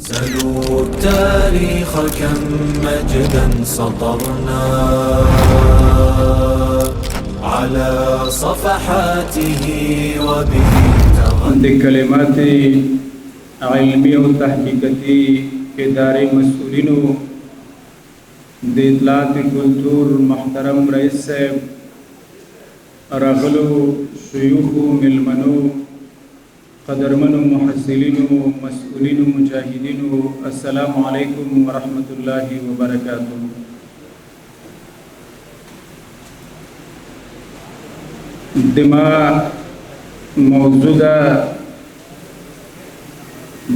سلوا التاريخ كم مجدا سطرنا على صفحاته وبه د کلمات علمی او تحقیقاتی ادارے مسئولینو د اطلاعات کلتور محترم رئیس صاحب راغلو شیوخ ملمنو قدرمنو محصلینو مسئولینو مجاهدینو السلام علیکم ورحمۃ اللہ وبرکاتہ. دما موضوع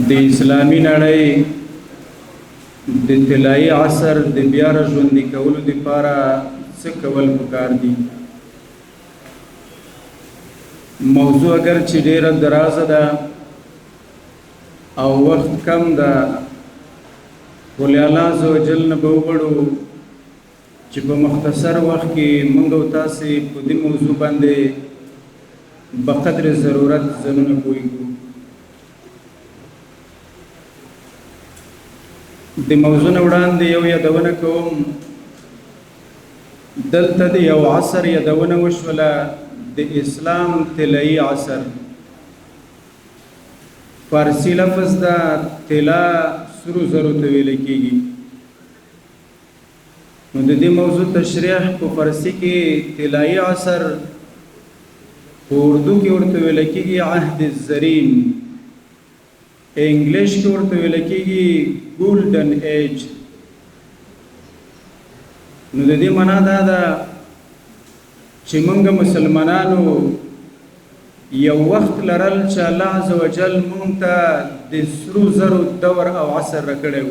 د اسلامی نړۍ د طلایي عصر د بیا ژوندي کولو لپاره څه کول پکار دي. موضوع اگر چې ډیره درازه ده او وخت کم ده، ولې الله عزوجل نه به وغواړو چې په مختصر وخت کې موږ او تاسې په دې موضوع باندې بقدر ضرورت ځانونه پوهیږو. د موضوع نه وړاندې یو یادونه کوم. دلته د یو عصر یادونه وشوله، د اسلام طلایي عصر. فارسی لفظ دا طلا سرو زرو ته ویل کېږي. نو د دې موضوع تشریح په فارسی کې طلایي عصر، په اردو کې ورته ویل کېږي عهد الزرین، انګلیش کې ورته ویل کېږي ګولډن ایج. نو د دې معنا دا ده چې موږ مسلمانانو یو وخت لرل چې الله عزوجل موږ ته د سرو زرو دور او عصر راکړی و.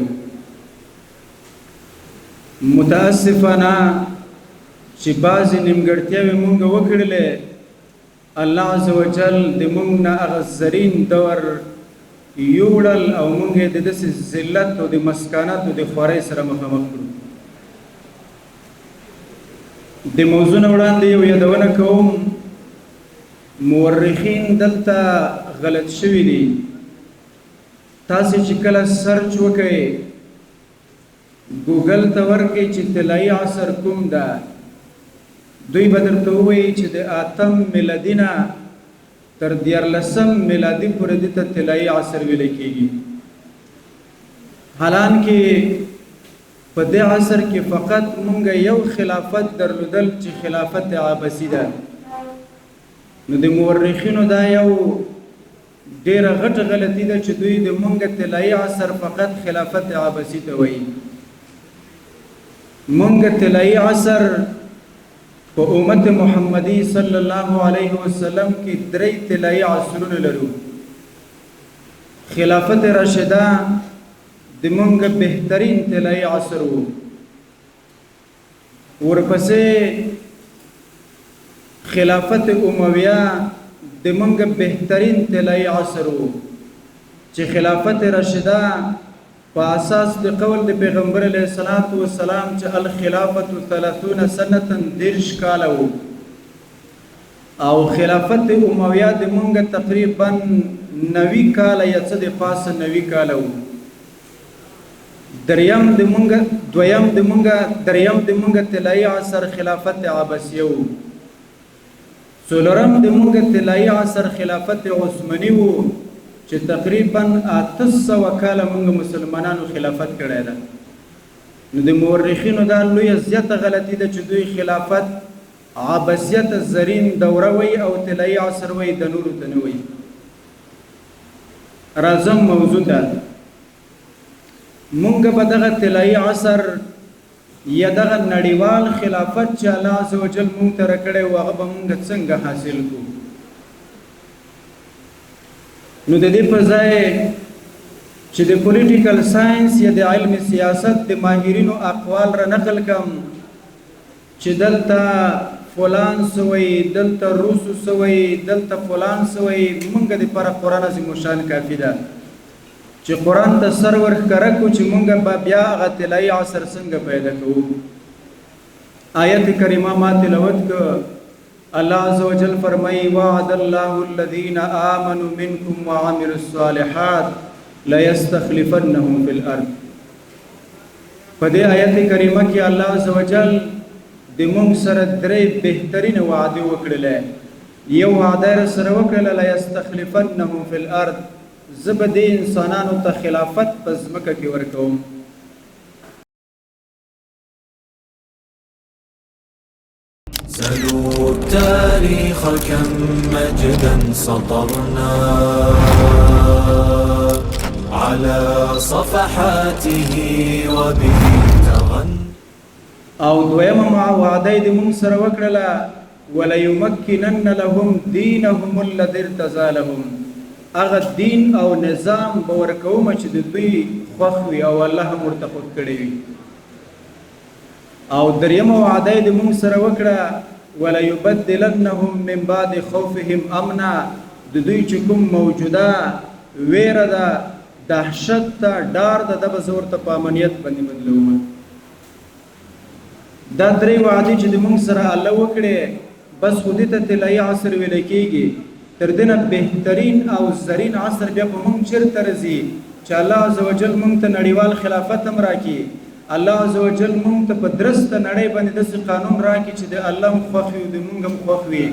متاسفانه چې بعضې نیمګړتیاوې موږ وکړلې، الله عزوجل د موږ نه هغه زرین دور یوړل او موږ یې د داسې ذلت او د مسکانت او د خوارۍ سره مخامخ کړو. د موضوع نه وړاندې یو یادونه کوم. مورخین دلته غلط شوي دي. تاسې چې کله سرچ وکئ، ګوګل ته ورکئ چې طلایي عصر کوم ده، دوی به درته ووایي چې د 8 میلادي نه تر 14 میلادي پورې دې ته طلایي عصر ویل کېږي. حالانکه په دې عصر کې فقط مونږ یو خلافت درلودل چې خلافت عباسي ده. نو د مورخینو دا یو ډیره غټه غلطي ده چې دوی د مونږ طلایي عصر فقط خلافت عباسي ته وایي. مونږ طلایي عصر په امت محمدي صلی الله علیه وسلم کې 3 طلایي عصرونه لرو. خلافت راشده د مونږ بهترین طلایي عصر و. ورپسې خلافت امویه د مونږ بهترین طلایي عصر و چې خلافت راشده په اساس د قول د پیغمبر علیه الصلاۃ والسلام چې الخلافت 30 سنه 30 کاله و، او خلافت امویه د مونږ تقریبا 90 کاله یا څه د پاسه 90 کاله و. دریم د مونږ طلایي عصر خلافت عباسیه و. څلورم د مونږ طلایي عصر خلافت عثماني و چې تقریبا 800 کاله مونږ مسلمانانو خلافت کړی ده. نو د مورخینو دا لویه زیاته غلطي ده چې دوی خلافت عباسیه ته زرین دوره وایي او طلایي عصر وایي، د نورو ته نه وایي. راځم موضوع ته. مونږ به دغه طلایي عصر یا دغه نړیوال خلافت چې الله عزوجل مونږ ته راکړی و هغه به مونږ څنګه حاصل کړو. نو د دې په ځای چې د پولیټیکل ساینس یا د علم سیاست د ماهرینو اقوال را نقل کم چې دلته فلان سوی، دلته روسو سوی، دلته فلان سوی، مونږ د پر قرآن عظیم الشان کافي ده چې قرآن ته سر ورښکاره کړو چې مونږ به بیا هغه طلایي عصر څنګه پیدا کوو. آیت کریمه ما تلاوت کړه. الله عز وجل فرمایي وعد الله الذين آمنوا منكم وعملوا الصالحات ليستخلفنهم في الارض. په دې آیت کریمه کې الله عزوجل د موږ سره درې بهترین وعده وکړلې. یو وعده سره وکړه ليستخلفنهم في الارض، زبد انسانانو ته خلافت په ځمکه کې ورکوم. سلوا التاريخ كم مجدا سطرنا على صفحاته وبه تغنى. او دویمه وعده دې موږ سره وکړله وليمكنن لهم دينهم الذي ارتضى لهم، هغه دین او نظام به ورکوم چې د دوی خوښ وي او الله هم ورته خوښ کړی وي. او دریمه وعده دې موږ سره وکړه وليبدلنهم من بعد خوفهم امنا، د دوی چې کوم موجوده ویره ده، دهشت ده، ډار ده، د به زه ورته په امنیت باندې بدلوم. دا درې وعدې چې د موږ سره الله وکړې، بس خو دې ته طلایي عصر ویل کېږي. تر دې نه بهترین او زرین عصر بیا په موږ چېرته راځي چې الله عزوجل موږ ته نړیوال خلافت هم راکړي. الله عزوجل موږ ته په درسته نړۍ باندې داسې قانون راکړي چې د الله هم خوښ وي او د موږ هم خوښ وي،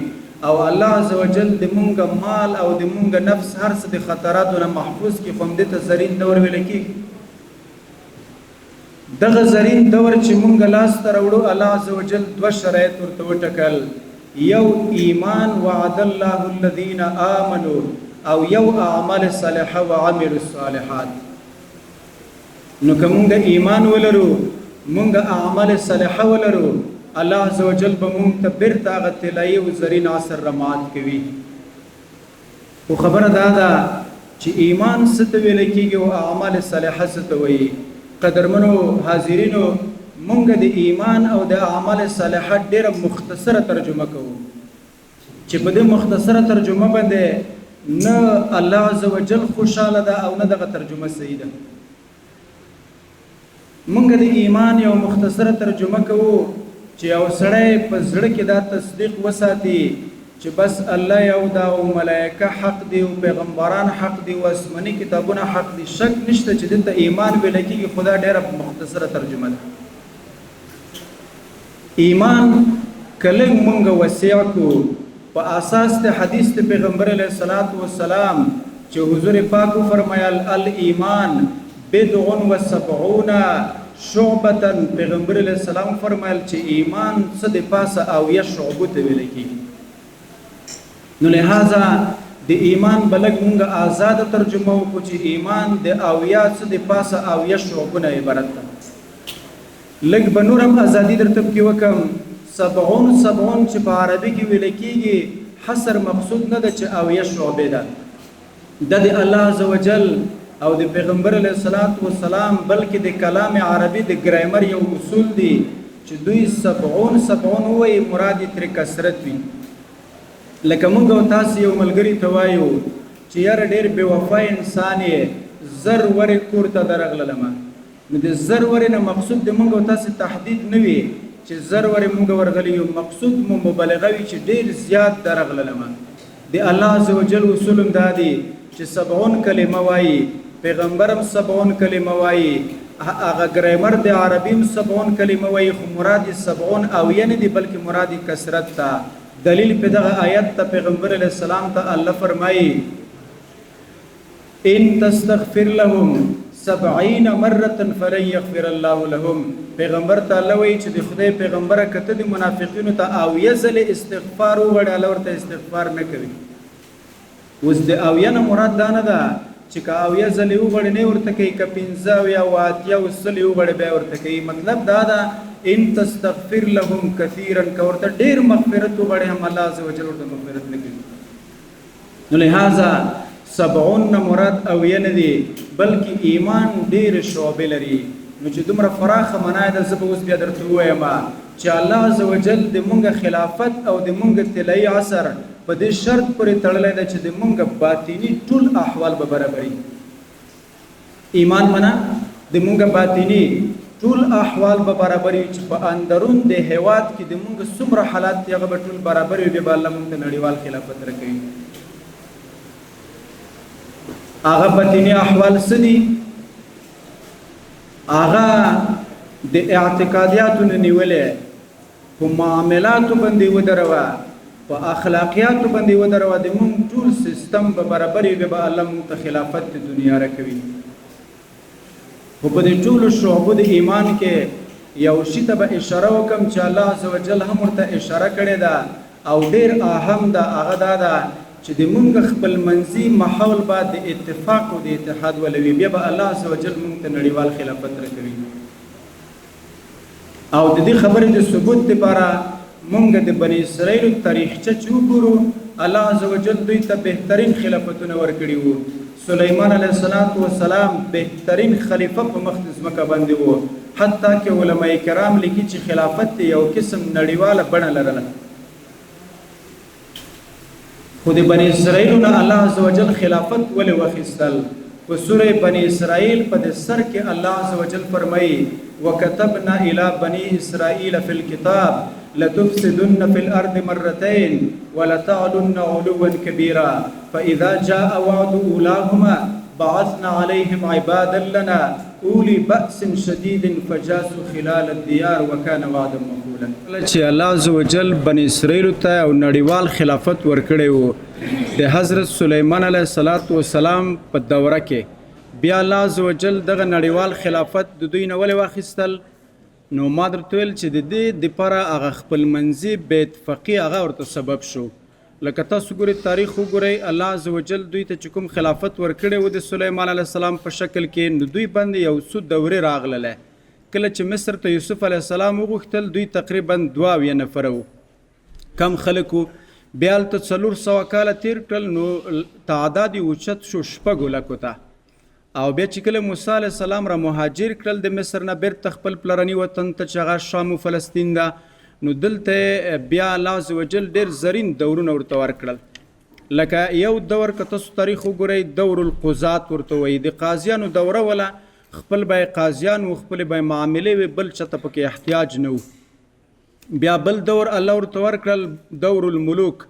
او الله عزوجل د موږ مال او د موږ نفس هر څه د خطراتو نه محفوظ کړي. خو همدې ته زرین دور ویل کېږي. دغه زرین دور چې موږ لاسته راوړو، الله عزوجل دوه شرایط ورته وټاکل. یو ایمان وعد الله الذین آمنوا، او یو اعمال صالحه وعملوا الصالحات. نو که موږ ایمان ولرو، موږ اعمال صالحه ولرو، الله عزوجل به موږ ته بیرته هغه طلایي او زرین عصر رمات کوي. خو خبره دا ده چې ایمان څه ته ویل کېږي او اعمال صالحه څه ته وایي. قدرمنو حاضرینو، مونږ د ایمان او د اعمال صالحات ډیره مختصره ترجمه کوو چې په دې مختصره ترجمه باندې نه الله عزوجل خوشاله ده او نه دغه ترجمه صحیح ده. مونږ د ایمان یو مختصره ترجمه کوو چې یو سړی په زړه کې دا تصدیق وساتي چې بس الله یو دا او ملائکه حق دی او پیغمبران حق دی او آسماني کتابونه حق دي. شک نشته چې دلته ایمان ویل کېږي. خدا ډیره مختصره ترجمه ده. ایمان کله مونږ وسیع کو په اساس د حدیث د پیغمبر علیه الصلاۃ والسلام چې حضور پاک فرمایل الایمان بدع و سبعون شعبه. پیغمبر علیه السلام فرمایل چې ایمان څه د پاسه او یا شعبه ته ویل کېږي. نو لہذا د ایمان بلک مونږ آزاد ترجمه وکړو چې ایمان د اویا څه د پاسه او یا شعبونه عبارت ده. لږ به نورم ازادي درته پکې وکم. سبعون چې په عربي کې ویل کېږي، حصر مقصود نه ده چې اویا شعبې ده. د الله عزوجل او د پیغمبر علیه الصلاۃ والسلام بلکې د کلام عربي د ګرامر یو اصول دی چې دوی سبعون وایي، مراد یې ترې کثرت وي. لکه موږ او تاسو یو ملګري ته وایو چې یاره ډېر بې وفا انسان یې، زر ورې کور ته درغللمه. نو د زر ورې نه مقصود د موږ او تاسو تحدید نه وي چې زر ورې موږ ورغلی یو، مقصود مو مبالغه وي چې ډېر زیات درغللمه. د الله عزوجل اصول هم دا دی چې 70 کلمه وایي، پیغمبر هم 70 کلمه وایي، هغه ګرامر د عربي هم 70 کلمه وایي، خو مراد 70 اویا نه دی بلکې مراد کثرت ته. دلیل په دغه آیت ته پیغمبر علیه السلام ته الله فرمایي ان تستغفر لهم 70 مره فلن يغفر الله لهم. پیغمبر ته الله وایي چې د خدای پیغمبره کته د منافقینو ته اویا ځله استغفار ووړي، الله ورته استغفار نه کوي. اوس د اویا نه مراد دا نه ده چې که اویا ځله وغړي نه ورته کوي، که 15 یا 8 وسلې وغړي بیا ورته کوي. مطلب دا ده ان تستغفر لهم كثيرا، که ورته ډېر مغفرت وغړي هم الله عزوجل ورته مغفرت نه کوي. نو لہذا 70 نه مراد اویا نه دي بلکې ایمان ډېر شعبې لري. نو چې دومره فراخه معنا ده، زه به اوس بیا درته ووایم چې الله عزوجل د مونږ خلافت او د مونږ طلایي عصر په دې شرط پورې تړلی ده چې د مونږ باطینی ټول احوال به برابري. ایمان معنا د مونږ باطینی ټول احوال به برابري، چې په اندرون د هیواد کې د مونږ څومره حالات دي هغه به ټول برابر وي. بیا به الله مونږ ته نړیوال خلافت راکوي. هغه باطنی احوال سدي هغه د اعتقادیاتو نیولې په معاملاتو باندې ودروا په اخلاقیاتو باندې ودروا د مونږ ټول سیستم به برابرې به الله مونږ ته خلافت د دنیا راکوي خو په دې ټولو شعبو د ایمان کې یو شي ته به اشاره وکم چې الله عزوجل هم ورته اشاره کړې ده او ډېر اهم ده هغه دا ده چې د مونږ خپل منځي ماحول به د اتفاق او د اتحاد ولوي بیا به الله عزوجل مونږ ته نړیوال خلافت راکوي او د دې خبرې د ثبوت لپاره مونږ د بنی اسرائیل تاریخچه چې وګورو الله عزوجل دوی ته بهترین خلافتونه ورکړي وو سلیمان علیه السلام بهترین خلیفه په مخ د ځمکه باندې وو حتی کې علما کرام لیکي چې خلافت یو قسم نړیواله بڼه لرله خو د بنی اسرائیل نه الله عزوجل خلافت ولې واخیستل په سوره بنی اسرائیل په سر کې الله عزوجل فرمایي وكتبنا الى بني اسرائيل في الكتاب لتفسدن في الارض مرتين ولتعلن علوا كبيرا فاذا جاء وعد اولاهما بعثنا عليهم عبادا لنا اولي باس شديد فجاسوا خلال الديار وكان وعدا مفعولا چې الله عزوجل بني اسرائیل ته او نړیوال خلافت ورکړی وو د حضرت سلیمان علیه السلام په دوره کې بیا الله عزوجل دغه نړیوال خلافت د دوی نه ولې واخیستل نو ما درته ویل چې د دې دپاره هغه خپل منځي بې اتفاقي هغه ورته سبب شو لکه تاسو ګورئ تاریخ وګورئ الله عزوجل دوی ته چې کوم خلافت ورکړی و د سلیمان علیه السلام په شکل کې نو دوی باندې یو څو دورې راغلله کله چې مصر ته یوسف علیه السلام وغوښتل دوی تقریبا 2 نفره وو کم خلک وو بیا هلته 400 کاله تیر کړل نو تعداد یې اوچت شو 6 لکو ته او بیا چې کله موسی علیه السلام را مهاجر کړل د مصر نه بیرته خپل پلرني وطن ته چې هغه شام و فلسطین ده نو دلته بیا الله عزوجل ډېر زرین دورونه ورته ورکړل لکه یو دور که تاسو تاریخ وګورئ دور القضات ورته وایي د قاضیانو دوره وله خپل به یې قاضیان و خپلې به یې معاملې وې بل چاته پکې احتیاج نه و بیا بل دور الله ورته ورکړل دور الملوک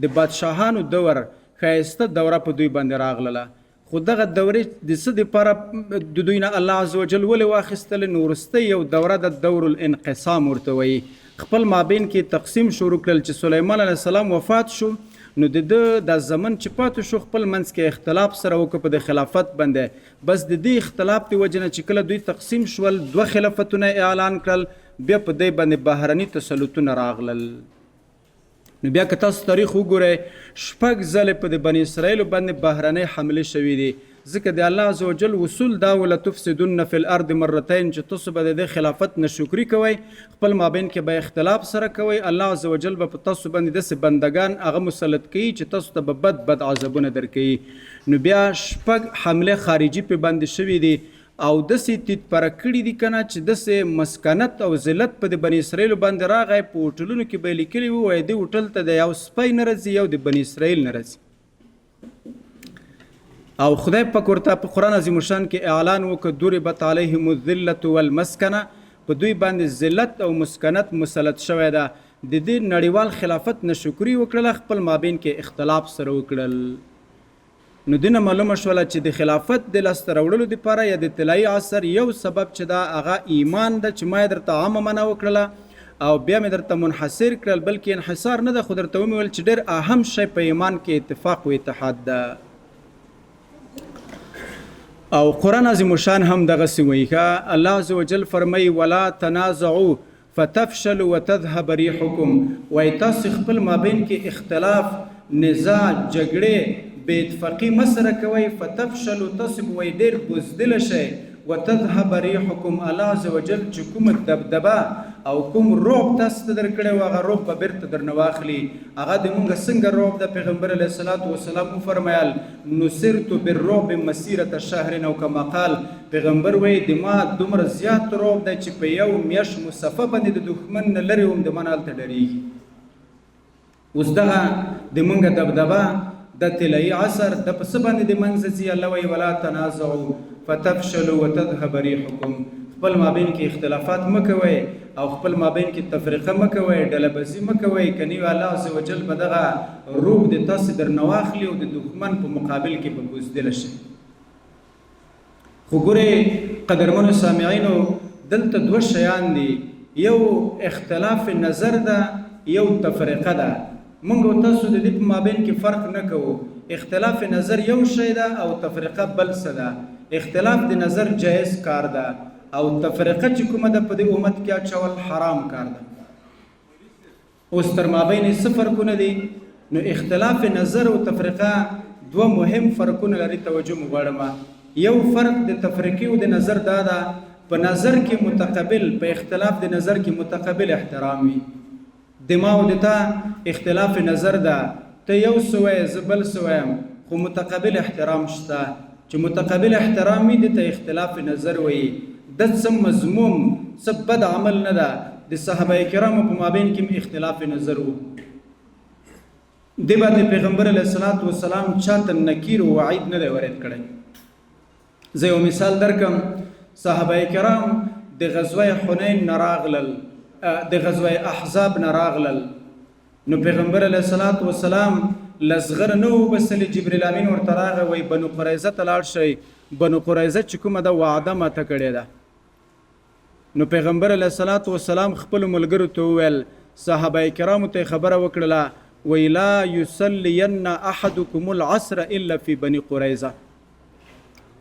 د بادشاهانو دور ښایسته دوره په دوی باندې راغلله خو دغه دورې د څه دپاره د دوی نه الله عزوجل ولې واخیستلې نو وروستی یو دوره د دور الانقسام ورته وایي خپل مابین کې تقسیم شروع کړل چې سلیمان علیه السلام وفات شو نو د ده د زمن چې پاتې شو خپل منځ کې اختلاف سره وکړه په د خلافت باندې بس د دې اختلاف د وجې نه چې کله دوی تقسیم شول 2 خلافتونه اعلان کړل بیا په دې باندې بهرني تسلطونه راغلل نو بیا که تاسو تاریخ وګورئ 6 ځلې په د بني اسرائیلو باندې بهرنۍ حملې شوي دي ځکه د الله عزوجل وصول دا وله تفسدن فی الارض مرتين چې تاسو به د خلافت نشکري کوئ خپل مابین کې به اختلاف سره کوئ الله عزوجل به په تاسو باندې داسې بندگان هغه مسلط کوي چې تاسو ته به بد عذابونه درکوي نو بیا 6 حملې خارجي په باندې شوي دي او داسې تیت پره کړي دي که نه چې داسې مسکنت او ذلت په د بني اسرائیلو باندې راغی په هوټلونو کې به یې لیکلي وو وایي دې هوټل ته د یو سپی نه راځي یو د بني اسرائیل نه راځي او خدای پاک ورته په قرآن عظیم الشان کې اعلان وکړ ضربت علیهم الذلة والمسکنه په دوی باندې ذلت او مسکنت مسلط شوی ده د دې نړیوال خلافت نشکري وکړله خپل مابین کې اختلاف سره وکړل نو دینه معلومه شوله چې د خلافت د لاسته راوړلو دپاره یا د طلایي عصر یو سبب چې دا هغه ایمان ده چې ما یې درته عامه منع وکړله او بیا مې درته منحصر کړل بلکې انحصار نه ده خو درته ومې ویل چې ډېر اهم شی په ایمان کې اتفاق و اتحاد ده او قرآن عظیم الشان هم دغسې وایي ښه الله عزوجل فرمایي ولا تنازعوا فتفشلوا وتذهب ريحكم وایي تاسو خپل مابین کې اختلاف نزاع جګړې بې اتفاقي مه سره کوئ فتفشلوا تاسو به وایي ډېر بزدله شئ وتذهب ريحكم الله عزوجل چې کومه دبدبه او کوم رعب تاسو ته درکړی و هغه رعب به بیرته درنه واخلي هغه د مونږ څنګه رعب د پیغمبر علیه الصلاة والسلام وفرمیل نصرت بالرعب مسیرة شهر او کما قال پیغمبر وایي د ما دومره زیات رعب دی چې په یو میاشت مصفه باندې د دښمن نه لرې وم د ما نه هلته ډرېږي اوس دغه د مونږ دبدبه د طلایي عصر د په څه باندې د منځه ځي الله وایي ولا تنازعوا فتفشلوا وتذهب ريحكم خپل مابین کې اختلافات مه کوئ او خپل مابین کې تفریقه مه کوئ ډلهبندي مه کوئ که نه وي الله عزوجل به دغه روب د تاسې درنه واخلي او د دښمن په مقابل کې به بزدله شي خو ګورې قدرمنو سامعینو دلته دوه شیان دي، یو اختلاف نظر ده، یو تفریقه ده. موږ او تاسو د دې په مابین کې فرق نه کوو. اختلاف نظر یو شی ده او تفریقه بل څه ده. اختلاف د نظر جایز کار ده او تفریقه چې کومه ده په دې امت کې اچول حرام کار ده. اوس تر مابین څه فرقونه دي؟ نو اختلاف نظر او تفریقه دوه مهم فرقونه لري، توجه مو غواړم. یو فرق د تفریقې او د نظر دا ده، په نظر کې متقابل، په اختلاف د نظر کې متقابل احترام وي. دما او دتا اختلاف نظر ده، ته یو سوې زبل سویم، خو متقابل احترام شته. چې متقابل احترام وي دته اختلاف نظر وي. د څه مضموم څه بد عمل نه ده. د صحابه کرامو په مابین کې اختلاف نظر وو. د باندې پیغمبر علیه الصلاۃ والسلام چاته نکیر او وعید نه دی ورید کړی. زه یو مثال درکم. صحابه کرام د غزوه حنین نراغلل، د غزوه احزاب نراغلل. نو پیغمبر علیه الصلاۃ والسلام لزغر نو بسل جبرئیل امین ورته راغی، وای بنو قریظه ته لاړ شئ. بنو قریظه چې کومه ده وعده ماته کړې ده. نو پیغمبر علیه الصلاۃ والسلام خپل ملګرو ته وویل، صحابه کرامو ته خبره وکړله، وی لا یصلین احدکم العصر الا فی بنی قریظه.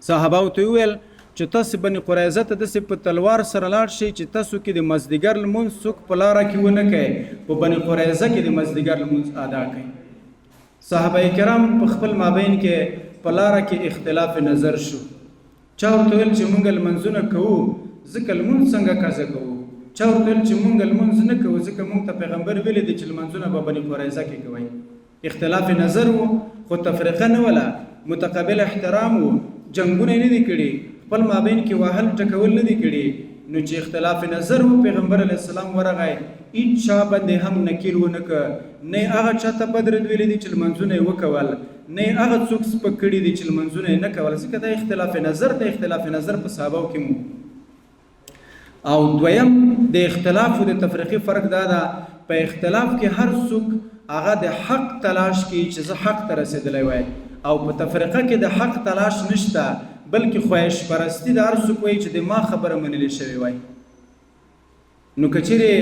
صحابه ته وویل چې تاسو بنی قریظه ته داسې په تلوار سره لاړ شئ چې تاسو کې د مازدیګر لمونځ څوک په لاره کې ونه کوي، په بنی قریظه کې د مازدیګر لمونځ ادا کوي. صحابه کرام په خپل مابین کې په لاره کې اختلاف نظر شو. چا ورته ویل چې مونږ لمونځونه کوو ځکه لمونځ څنګه قضا کوو، چا ورته ویل چې مونږ لمونځ نه کوو ځکه مونږ ته پیغمبر ویلي دی چې لمونځونه به بني قریظه کې کوئ. اختلاف نظر و، خو تفریقه نه وله، متقابل احترام و. جنګونه نه دي کړي، خپل مابین کې وهل ټکول نه دي کړي. نو چې اختلاف نظر و، پیغمبر علیه السلام ورغی، هیڅ چا باندې هم نکیر ونه که، نه هغه چا ته بد رد ویلی دي چې لمونځونه یې وکول، نه هغه څوک سپک کړي دي چې لمونځونه یې نه کول، ځکه دا اختلاف نظر د اختلاف نظر په صحابو کې مو. او دویم د اختلاف او د تفریقې فرق دا ده، په اختلاف کې هر څوک هغه د حق تلاش کوي چې زه حق ته رسېدلی وای، او په تفریقه کې د حق تلاش نشته، بلکې خواهش پرستی د هر څوک وایي چې د ما خبره منلې شوې وای. نو که چیرې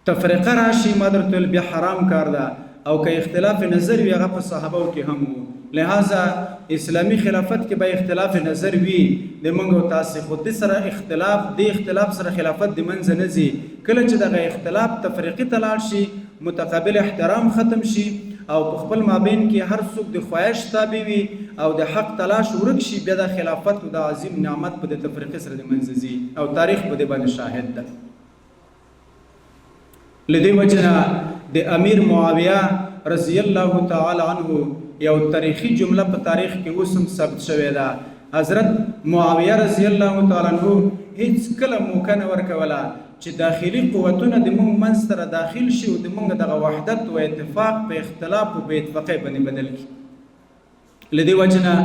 تفریقه راشي، ما درته ویل بیا حرام کار ده. او که اختلاف نظر وي هغه په صحابو کې هم وو. لہذا اسلامی خلافت کې به اختلاف نظر وي د موږ او تاسو، خو د سره اختلاف د اختلاف سره خلافت د منځ نه ځي. کله چې دغه اختلاف تفریقي ته لاړ شي، متقابل احترام ختم شي، او په خپل مابین کې هر څوک د خواهش تابع وي او د حق تلاش ورک شي، بیا د خلافت او د عظیم نعمت په د تفریقې سره د منځ ځي، او تاریخ په دې باندې شاهد ده. لدې وجه د امیر معاویه رضی الله تعالی عنه یو تاریخي جمله په تاریخ کې اوس هم ثبت شوې ده. حضرت معاویه رضی الله تعالی عنه هیڅ کله موقع نه ورکوله چې داخلي قوتونه د موږ منځ سره داخل شي او د موږ دغه وحدت او اتفاق په اختلاف او په اتفاقۍ باندې بدل کړي. لدې وجه نه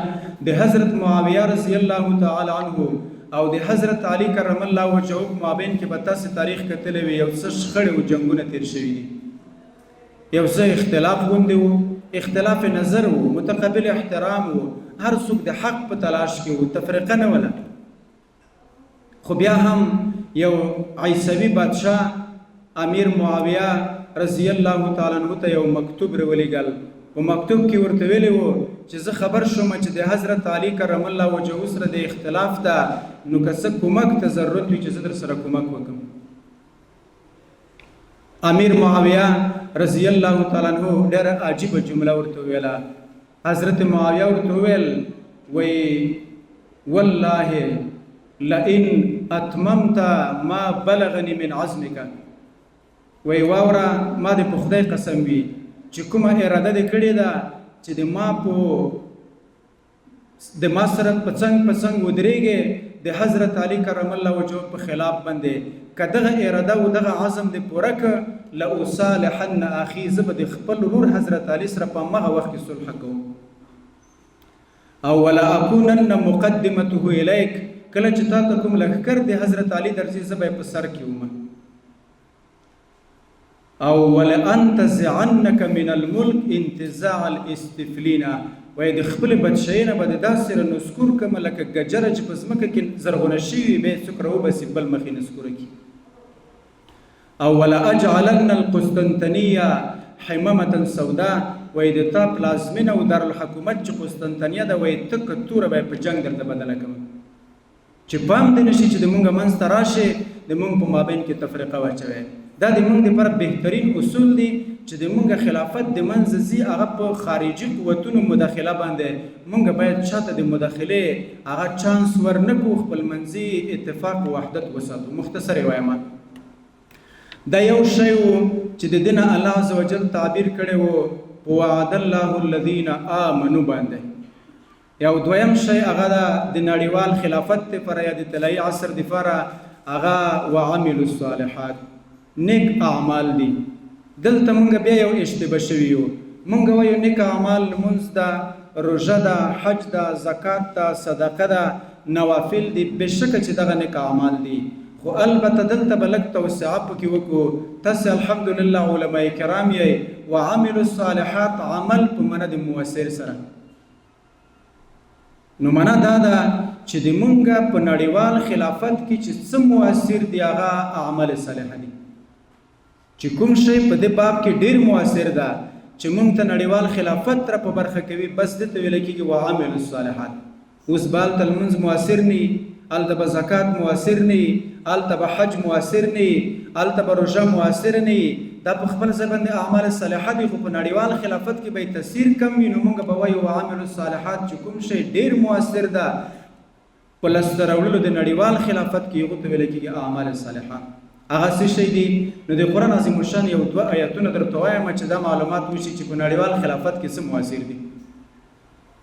د حضرت معاویه رضی الله تعالی عنه او د حضرت علی کرم الله وجهه په مابین کې به تاسو تاریخ کتلی وي، یو څه شخړې او جنګونه تیر شوي دي، یو څه اختلاف غوندې و، اختلاف نظر و، متقابل احترام و، هر څوک د حق په تلاش کې و، تفریقه نه وله. خو بیا هم یو عیسوي بادشاه امیر معاویه رضی الله تعالی عنه ته یو مکتوب راولیږل. په مکتوب کې ورته ویلی و چې زه خبر شوم چې د حضرت علی کرم الله وجهه سره د اختلاف ده، نو که څه کومک ته ضرورت وي چې زه در سره کومک وکړم. امیر معاویه رضی الله تعالی عنه ډېره عجیبه جمله ورته ویله. حضرت معاویه ورته وویل، وی والله لئن اتممت ما بلغني من عزمك، وی واوره ما د په خدای قسم وي چې کومه اراده دې کړې ده چې د ما سره په څنګ ودرېږې د حضرت علی کرم الله وجهه په خلاف باندې، که دغه اراده او دغه عزم دې پوره کړه، لأصالحن اخي، زه به د خپل ورور حضرت علی سره په همغه وخت کې صلح کوم، او ولا اكونن مقدمته الیک، کله چې تا ته کوم لښکر د حضرت علی درځي زه به یې په سر کې وم، او ولانتزعنک من الملک انتزاع الاستفلین، وایي د خپلې بدشایۍ نه به د داسې نسکور کړمه لکه ګجره چې په ځمکه کې زرغونه شوي بیا یې څوک راوباسي بل مخې نسکوره کړي. او ولا اجعلن القسطنطنیه حمامة سودا، وایي د تا پلازمینه او دارالحکومت چې قسطنطنیه ده وایي تکه توره به یې په جنګ درته بدله کړم چې پام دې نشي چې د مونږ منځ ته راشي د مونږ په مابین کې تفریقه واچوي. دا د مونږ دپاره بهترین اصول دي چې د مونږ خلافت د منځ ځي هغه په خارجي قوتونو مداخله باندې مونږ باید چاته د مداخلې هغه چانس ورنکړو، خپل منځي اتفاق و وحدت وساتو. مختصر وایم دا یو شی و چې د دین الله عزوجل تعبیر کړی و په وعد الله الذین آمنوا باندې. یو دویم شی هغه د نړیوال خلافت لپاره یا د طلایي عصر لپاره هغه وعملوا الصالحات، نیک اعمال دي. دلته مونږ بیا یو اشتباه شوي یو، مونږ وایو نیک اعمال لمونځ ده، روژه ده، حج ده، زکات ده، صدقه ده، نوافل دي. بېشکه چې دغه نیک اعمال دي، خو البته دلته به لږ توسعه پکې وکړو. تاسې الحمدلله علما کرام یې وعملوا الصالحات عمل په معنا د مؤثر سره. نو معنا دا ده چې د مونږ په نړیوال خلافت کې چې څه مؤثر دي هغه اعمال صالحه دي. چې کوم شی په دې باب کې ډیر مؤثر ده چې مونږ ته نړیوال خلافت را په برخه کوي، بس دې ته ویل کېږي وعملوا الصالحات. اوس به هلته لمونځ مؤثر نه وي، هلته به زکات مؤثر نه وي، هلته به حج مؤثر نه وي، هلته به روژه مؤثر نه وي. دا په خپل ځای باندې اعمال صالحه دي، خو په نړیوال خلافت کې به یې تاثیر کم وي. نو مونږ به وایو وعملوا الصالحات چې کوم شی ډیر مؤثر ده په لاسته راوړلو د نړیوال خلافت کې هغو ته ویل کېږي اعمال صالحه. هغه څه شی دي؟ نو د قرآن عظیم الشان یو دوه آیتونه درته وایم چې دا معلومات وشي چې په نړیوال خلافت کې څه مؤثر دي.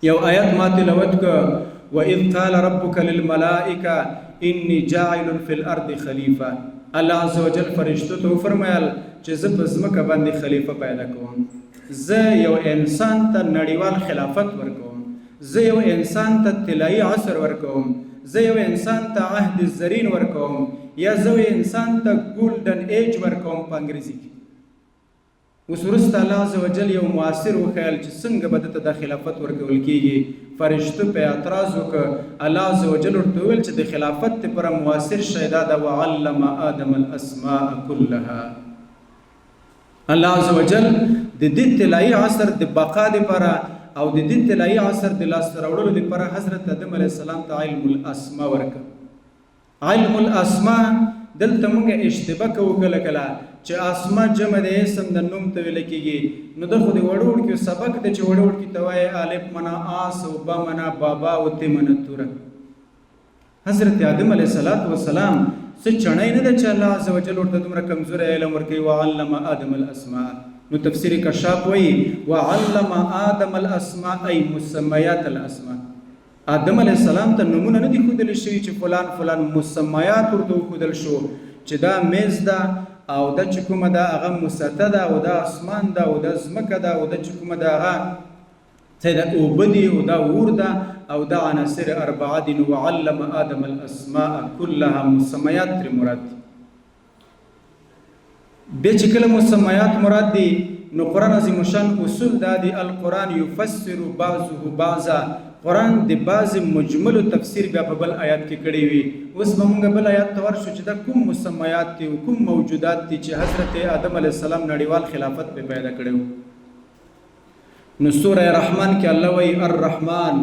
یو آیت ما تلاوت کړ، وَإِذْ قَالَ رَبُّكَ لِلْمَلَائِكَةِ إِنِّي جَاعِلٌ فِي الْأَرْضِ خَلِيفَةً. الله عزوجل فرشتو ته وفرمایل چې زه په ځمکه باندې خلیفه پیدا کوم، زه یو انسان ته نړیوال خلافت ورکوم، زه یو انسان ته طلایي عصر ورکوم، زه یو انسان ته عهد الزرین ورکوم، یا زه یو انسان ته ګولډن ایج ورکوم په انګریزي کې. اوس وروسته الله عزوجل یو مؤثر وښیل چې څنګه به دته دا خلافت ورکول کېږي. فرشتو په اعتراض وکړ، الله عزوجل ورته وویل چې د خلافت لپاره مؤثر شی دا ده وعلم آدم الاسماء كلها. الله عزوجل د دې طلایي عصر د بقا لپاره او د دې طلایي عصر د لاسته راوړلو لپاره حضرت آدم علیه السلام ته علم الاسماء ورکړ. علم الاسماء دلته موږ اشتباه کوو کله کله چې اسماء جمع د اسم د نوم ته ویل کېږي. نو د خو د وړوړکي سبق دی چې وړوړکي ته وایي الف منا آس او با منا بابا او ت منا توره. حضرت آدم علیه السلام څه چڼی نه ده چې الله عزوجل ورته دومره کمزوری علم ورکوي. وعلم آدم الاسماء، نو تفسیر کشاف وایي وعلم آدم الاسماء ای مسمیات الاسماء. آدم علیه السلام ته نومونه نه دي ښودل شوي چې فلان فلان، مسمیات ورته وښودل شو چې دا میز ده او دا چې کومه ده هغه مسطح ده او دا اسمان ده او دا ځمکه ده او دا چې کومه ده هغه څه ده اوبه دي او دا اور ده او دا عناصر اربعه دي. نو وعلم آدم الاسماء كلها، مسمیات ترې مراد دي. بیا چې کله مسمیات مراد دي نو قرآن عظیم الشان اصول دا دي القرآن یفسر بعضه بعضا. قرآن د بعض مجملو تفسیر بیا په بل آیات کې کړی وي. اوس به موږ بل آیات ته ورشو چې دا کوم مسمیات دي او کوم موجودات دي چې حضرت آدم علیه السلام نړیوال خلافت په پیدا کړی و. نو سوره رحمان کې الله وایي الرحمن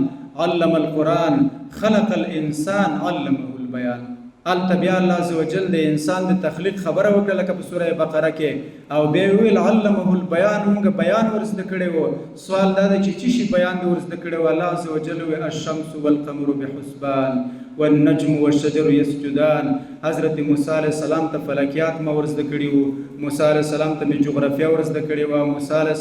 علم القرآن خلق الانسان علمه البیان. هلته بیا الله عزوجل د انسان د تخلیق خبره وکړه لکه په سوره بقره کې، او بیا ویل علمه البیان، موږ بیان ورزده کړی و. سوال دا دی چې څه شي بیان دې ورزده کړی و؟ الله عزوجل وی الشمس والقمر بحسبان والنجم والشجر یسجدان. حضرت موسی علیه السلام ته فلکیات ما ورزده کړي وو، موسی علیه السلام ته مې جغرافیه ورزده کړې وه، موسی علیه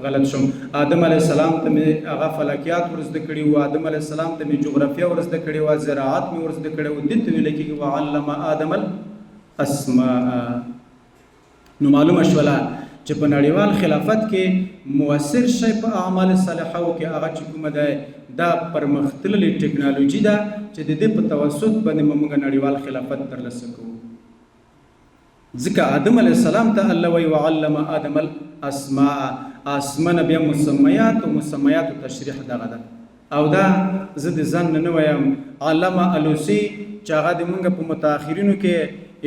غلط شم، آدم علیه السلام ته مې هغه فلکیات ورزده کړي وو، آدم علیه السلام ته مې جغرافیه ورزده کړې وه، زراعت مې ورزده کړی وو. دې ته ویل کېږي وعلم آدم الاسماء. نو معلومه شوله چې په نړیوال خلافت کې مؤثر شی په اعمال صالحو کې هغه چې کومه ده دا پرمختللې ټکنالوژي ده چې د دې په توسط باندې موږ نړیوال خلافت ترلاسه کوو. ځکه آدم علیه السلام ته الله وی وعلم آدم الاسماء، اسمانه بیا مسمیات او مسمیات تشریح دغه ده. او دا زه د ځان نه وایم، علامه الوسی چې هغه د موږ په متأخرینو کې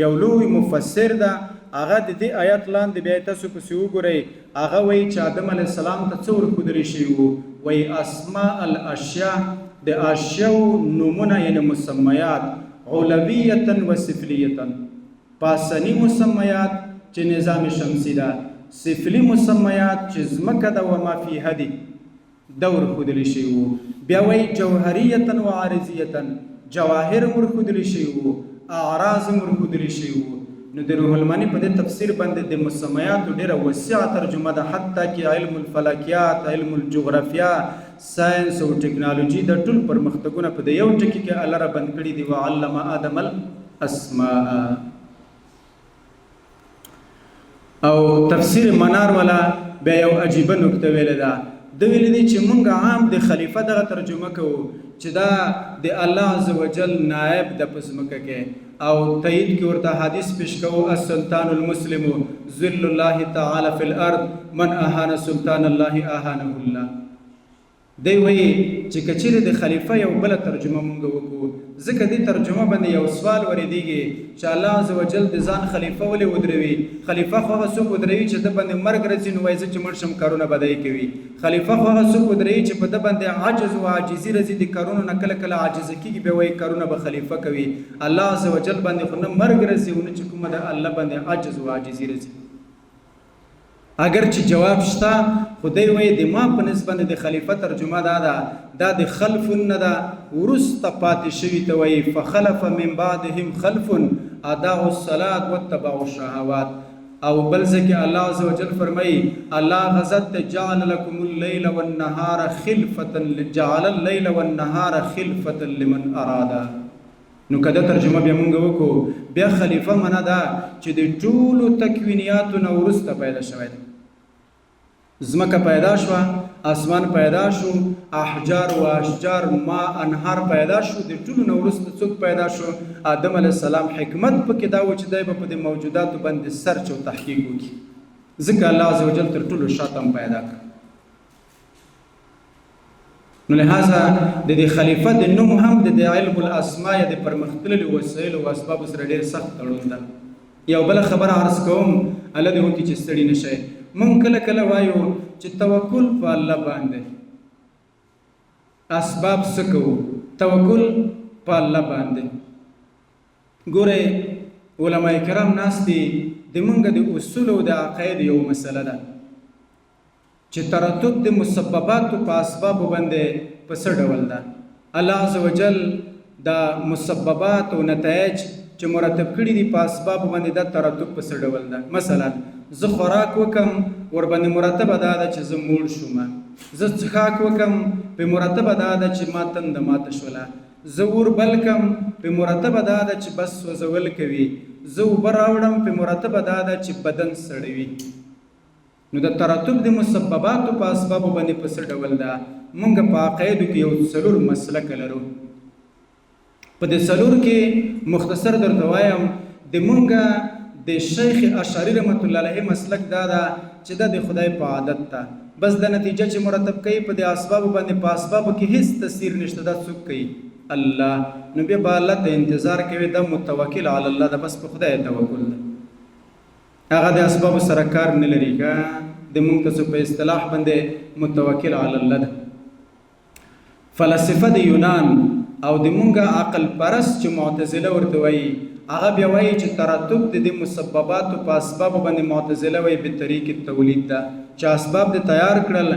یو لوی مفسر ده، هغه د دې آیات لاندې بیا تاسو پسې وګورئ، هغه وایي چې آدم علیه السلام ته څه ورښودلی شوي وو؟ وایي اسماء الاشیاء، د اشیاو نومونه یعنې مسمیات، علویتا و سفلیتا، پاسني مسمیات چې نظام شمسی ده، سفلی مسمیات چې ځمکه ده و ما فیها دي، دا ورښودلی شوي وو. بیا وایي جوهریتا و عارضیتا، جواهر هم ورښودلی شوي وو، اعراض هم ورښودلی شوي وو. نو د روح المانی په دې تفسیر باندې د مسمیاتو ډیره وسیعه ترجمه ده، حتی کې علم الفلکیات، علم الجغرافیا، ساینس او ټکنالوژي د ټول پرمختګونه په د یو ټکي کې الله را بند کړي دي، وعلم آدم الاسماء. او تفسیر منار والا بیا یو عجیبه نکته ویلې ده، د ویلې دي چې مونږ عام د خلیفه دغه ترجمه کوو چې دا د الله عزوجل نائب د پسمکه کې، او تایید کې ورته حدیث پیش کوو السلطان المسلم ذل الله تعالی فی الارض من اهان سلطان الله اهانه الله. دی وایي چې کچېرې د خلیفه یو بله ترجمه مونږ وکړو، ځکه دې ترجمه باندې یو سوال ورېدېږي چې الله عزوجل د ځان خلیفه ولې ودروي؟ خلیفه خو هغه څوک ودروي چې د باندې مرګ راځي، نو وایي زه چې مړ شم کارونه به دی کوي. خلیفه خو هغه څوک ودروي چې په ده باندې عجز و عاجزي راځي، د کارونو نه کله کله عاجزه کېږي، بیا وایي کارونه به خلیفه کوي. الله عزوجل باندې خو نه مرګ راځي او نه چې کومه د الله باندې عجز و عاجزي راځي. اگر چې جواب شته، خدای وایي د ما په نسبت د خلیفه ترجمه دا د خلف نه ده، وروسته پاتې شوي ته وایي فخلف من بعدهم خلف اضاعوا الصلاة واتبعوا الشهوات. او بل ځکه الله عزوجل فرمایي الله غزت جعل لكم الليل والنهار خلفة، جعل الليل والنهار خلفة لمن اراد. نو کده ترجمه بیا مونږ وکړو، بیا خلیفه معنا ده چې د ټولو تکوینیاتو نه وروسته پیدا شوی دی. ځمکه پیدا شوه، اسمان پیدا شو، احجار و اشجار، ما انهار پیدا شو، د ټولو نه وروسته څوک پیدا شو؟ آدم علیه السلام. حکمت پکې دا و چې دی به په دې موجوداتو باندې سرچ او تحقیق وکړي، ځکه الله عزوجل تر ټولو شاته هم پیدا کړ. نو لہذا د دې خلیفه د نوم هم د علم الاسماء د پرمختللو وسایلو او اسبابو سره ډېر سخت تړون ده. یو بله خبره عرض کوم، الله دې وکړي چې ستړي نه شئ. مونږ کله کله وایو چې توکل په الله باندې، اسباب څه کوو؟ توکل په الله باندې. ګورئ علما کرام ناست دي، د مونږ د اصولو د عقاید یو مسله ده چې ترتب د مسبباتو په اسبابو باندې په څه ډول ده. الله عزوجل د مسببات او نتایج چې مرتب کړي دي په اسبابو باندې دا ترتب په څه ډول ده. مثلا زه خوراک وکم، ور باندې مرتبه دا ده چې زه موړ شوم. زه څښاک وکم، په مرتبه دا ده چې ما تنده ماته شوله. زه اور بل کم، په مرتبه دا ده چې بس سوځول کوي. زه اوبه راوړم، په مرتبه دا ده چې بدن سړوي. نو د ترتب د مسبباتو په اسبابو باندې په څه ډول ده؟ مونږ په عقایدو کې یو څلور مسلک لرو. په دې څلور کې مختصر درته وایم، د مونږ د شیخ اشعری رحمت الله علیه مسلک دا ده چې دا د خدای په عادت ده، بس د نتیجه چې مرتب کوي په د اسبابو باندې، په اسبابو کې هیڅ تاثیر نشته. دا څوک کوي؟ الله. نو بیا به الله ته انتظار کوي، دا متوکل علی الله ده، بس په خدای توکل ده، هغه د اسبابو سره کار نه لري. د مونږ تاسو په اصطلاح باندې متوکل علی الله ده. فلسفه د یونان او د مونږه عقل پرست چې معتزله ورته وایي، هغه بیا وایي چې ترتب د دې مسبباتو په اسبابو باندې معتزله وایي به طریق تولید ده، چې اسباب د تیار کړل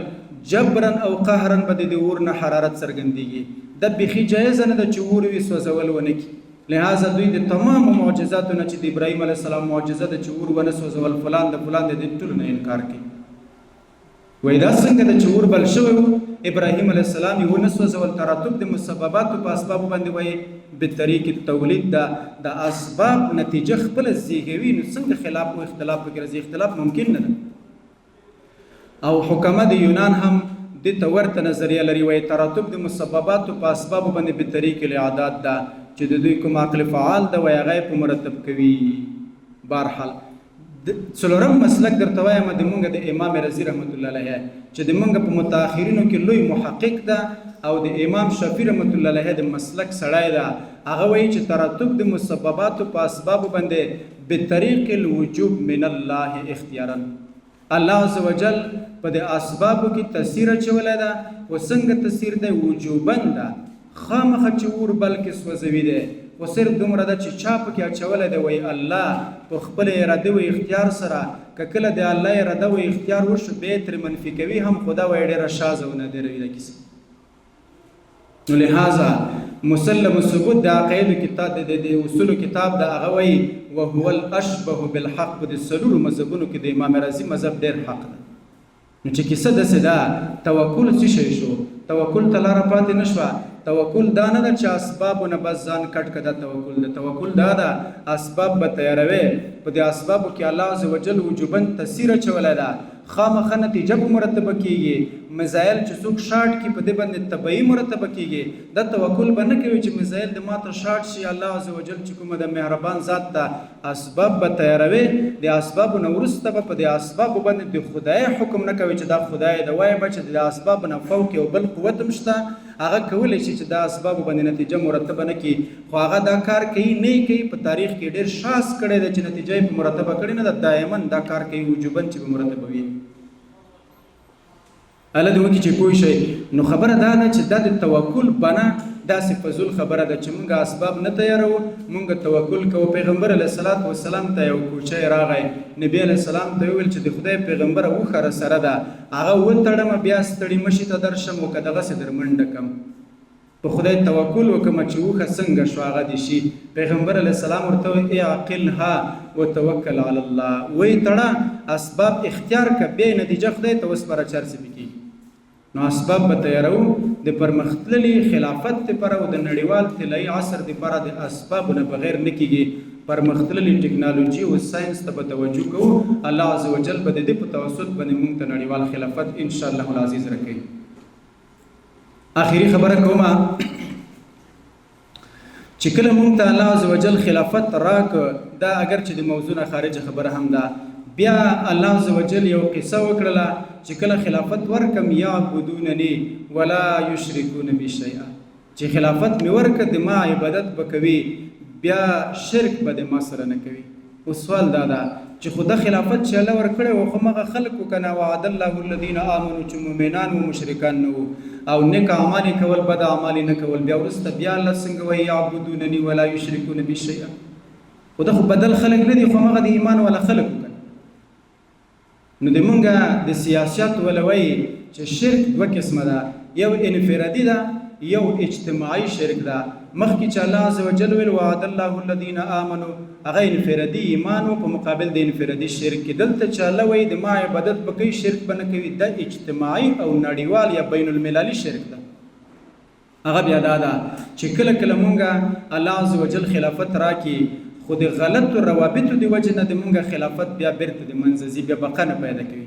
جبرن او قهرن به د اور نه حرارت څرګندېږي. دا بیخي جایزه نه ده چې اور وي سوځول ونه کړي. لہذا دوی د تمامو معجزاتو نه چې د ابراهیم علیه السلام معجزه ده چې اور ونه سوځول، فلان د فلان د دې ټولو نه انکار کوي. وایي دا څنګه ده چې اور بل شوی و، ابراهیم علیه السلام یې ونه سوځول. ترتب د مسبباتو په اسبابو باندې وایي به طریق تولید ده، د اسباب نتیجه خپله زیږوي. نو څنګه خلاف او اختلاف پکې راځي؟ اختلاف ممکن نه ده. او حکما د یونان هم دې ته ورته نظریه لري، وایي ترتب د مسبباتو په اسبابو باندې به طریق الاعداد ده، چې د دوی کوم عقل فعال ده وایي هغه یې په مرتب کوي. بهرحال څلورم مسلک درته وایم د مونږ د امام رضی رحمت الله علیه چې د مونږ په متأخرینو کې لوی محقق ده او د امام شافعي رحمت الله علیه د مسلک سړی ده. هغه وایي چې ترتب د مسبباتو په اسبابو باندې بطریق الوجوب من الله اختیارا. الله عز وجل په د اسبابو کې تاثیر اچولی ده او څنګه تاثیر دی وجوبا ده خامخه چې اور بلکې سوځوي دی خو صرف دومره ده چې چا پکې اچولی دی وایي الله په خپل اراده و اختیار سره که کله د الله اراده و اختیار وشو بیا یې ترې منفي کوي هم خو دا وایي ډېره شاذه و نادره وي دا کیسه. نو لهذا مسلم ثبوت د عقایدو کتاب د اصولو کتاب د هغه وایي وهو الاشبه بالحق په د څلورو مذهبونو کې د امام رازي مذهب ډېر حق ده. نو چې کیسه داسې ده توکل څه شی شو؟ توکل ته لاره پاتې نه شوه. توکل دا نه ده چې اسبابو نه بس ځان کټ کړه، دا توکل ده. توکل دا ده اسباب به تیاروي، په دې اسبابو کې الله عز وجل وجوبا تاثیر اچولی ده، خامخا نتیجه به مرتبه کیږي. مزایل چې څوک شاټ کي په دې باندې طبیعي مرتبه کیږي. دا توکل به نه کوي چې مزایل د ماته شاټ شي. الله عز وجل چې کومه د مهربان ذات ته اسباب به تیاروي، د اسبابو نه وروسته به په دې اسبابو باندې د خدای حکم نه کوي چې دا خدای د وایي به چې د اسبابو نه فوق یو بل قوت هم شته، هغه کولی شي چې دا اسبابو باندې نتیجه مرتبه نه کړي، خو هغه دا کار کوي نه کوي. په تاریخ کې ډېر شاس کړی دی چې نتیجه یې په مرتبه کړې نه ده، دایما دا کار کوي وجوبا چې په مرتبه وي. الله دې وکړي چې پوه شئ. نو خبره دا ده چې دا د توکل بنا داسې فضول خبره ده چې موږ اسباب نه تیاروو، موږ توکل کوو. پیغمبر علیه الصلاة والسلام ته یو کوچی راغی، نبی علیه السلام ته وویل چې د خدای پیغمبره اوښه راسره ده، هغه وتړمه بیا ستړي مشي ته درشم او که دغسې در منډه کړم، په خدای توکل وکړم چې اوښه څنګه شو هغه دې شي. پیغمبر علیه السلام ورته وویل اعقلها وتوکل علی الله، وایي تړه اسباب اختیار کړه بیا نتیجه خدای ته وسپاره چې هر څه پکې. نو اسباب به تیارو د پرمختللي خلافت دپاره او د نړیوال طلایي عصر دپاره د اسبابو نه بغیر نه کېږي. پرمختللي ټکنالوژي او ساینس ته به توجه کوو. الله عز وجل به د دې په توسط باندې موږ ته نړیوال خلافت انشاءالله العزیز راکوي. آخري خبره کومه چې کله موږ ته الله عز وجل خلافت راک، دا اگر چې د موضوع نه خارجه خبره هم ده، بیا الله عز وجل یو قصه وکړله چې کله خلافت ورکم یعبدوننی ولا یشرکون بی شیئا، چې خلافت مې ورکړه د ما عبادت به کوي بیا شرک به د ما سره نه کوي. اوس سوال دا ده چې خو دا خلافت چې الله ورکړی و خو مغه خلکو که نه وعد الله الذین آمنو چې مؤمنان و مشرکان نه وو او نیک اعمال کول بد اعمال نه کول، بیا وروسته بیا الله څنګه وایي یعبدوننی ولا یشرکون بی شیئا؟ خو دا خو بدل خلک نه دي، خو مغه د ایمان والا خلک. نو د مونږه د سیاست ولوي چې شرک دوه قسمه ده، یو انفرادي ده یو اجتماعي شرک ده. مخکې چې الله عز وجل ویل وعد الله الذین آمنو، هغه انفرادي ایمان په مقابل د انفرادي شرک کې. دلته چې الله وایي د ما عبادت به کوي شرک به نه کوي، دا اجتماعي او نړیوال یا بین المللي شرک ده. هغه بیا دا ده چې کله کله مونږه الله عز وجل خلافت راکړي خو د غلطو روابطو د وجې نه د مونږه خلافت بیا بیرته د منځه ځي، بیا بقا نه پیدا کوي.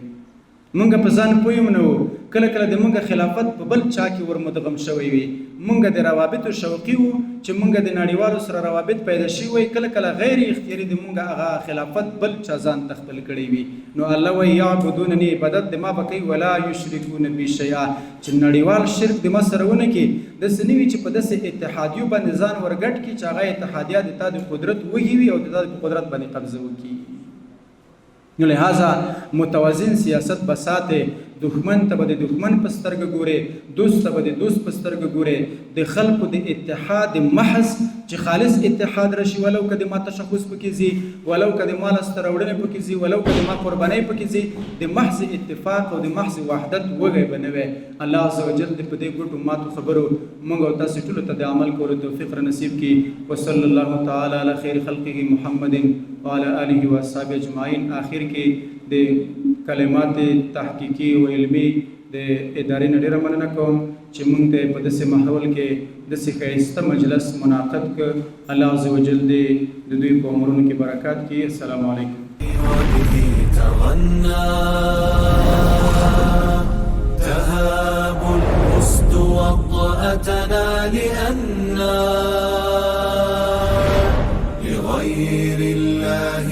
مونږ په ځان پوه یو نه وو، کله کله د مونږه خلافت په بل چا کې ور مدغم شوی وي. مونږ د روابطو شوقي وو چې مونږ د نړیوالو سره روابط پیدا شوي وي، کله کله غیر اختیاري د مونږه هغه خلافت بل چا ځان ته خپل کړی وي. نو الله وایي یعبدوننی، عبادت د ما به کوي، ولا یشرکون بی شیئا، چې نړیوال شرک د ما سره ونه کړي. داسې نه وي چې په داسې اتحادیو باندې ځان ورګډ کړي چې هغه اتحادیه د تا د قدرت وږي وي او د تا په قدرت باندې قبضه وکړي. نو لہذا متوازن سیاست بساته، دښمن ته به د دښمن په سترګه ګورې، دوست ته به د دوست په سترګه ګورې. د خلکو د اتحاد محض چې خالص اتحاد راشي، ولو که د ما تشخص پکې ځي، ولو که د ما لاسته راوړنې پکې ځي، ولو که د ما قربانۍ پکې ځي، د محض اتفاق او د محض وحدت وږی به نه وی. الله عز وجل دې په دې ګوټو ماتو خبرو موږ او تاسې ټولو ته د عمل کولو توفیق را نصیب کړي. وصلی الله تعالی علی خیر خلقه محمد وعلى آله واصحابه اجمعین. آخر کې د کلمات تحقیقي او علمي د ادارې نه ډېره مننه کوم چې موږ ته په داسې ماحول کې داسې ښایسته مجلس منعقد کړ. الله عز وجل دې د دوی په عمرونو کې برکات کړي. السلام علیکم. تهاب الأسد وطأتنا لأننا لغير الله